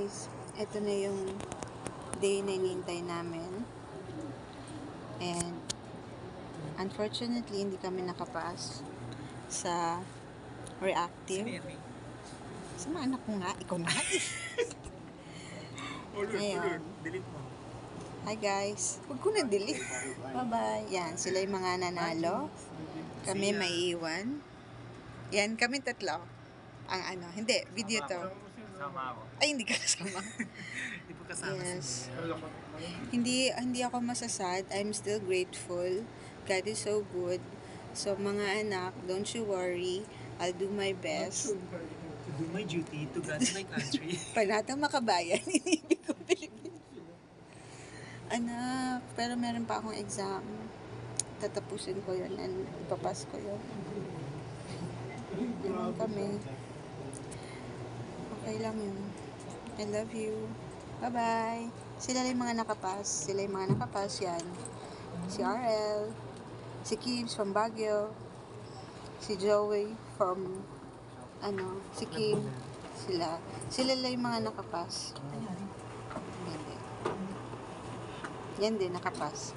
guys, ito na yung day na hinihintay namin. And unfortunately, hindi kami nakapass sa reactive. Sa mga anak ko nga, ikaw na. Ayan. Delete mo. Hi guys. Huwag ko na delete. Bye-bye. Yan, sila yung mga nanalo. Kami may iwan. Yan, kami tatlo. Ang ano, hindi, video to. Sama ako. Ay, hindi ka kasama. Hindi po kasama Yes. si Hindi ako masasad. I'm still grateful. God is so good. So, mga anak, don't you worry. I'll do my best. To do my duty to God my country. Panatang makabayan, inibig ko Pilipinas. Anak, pero meron pa akong exam. Tatapusin ko yun and ipapas ko yun. Ganun kami. Okay lang yun. I love you. Bye-bye. Sila yung mga nakapas. Sila yung mga nakapas yan. Si RL. Si Kim from Baguio. Si Joey from si Kim. Sila lang yung mga nakapas. Yan din, nakapas.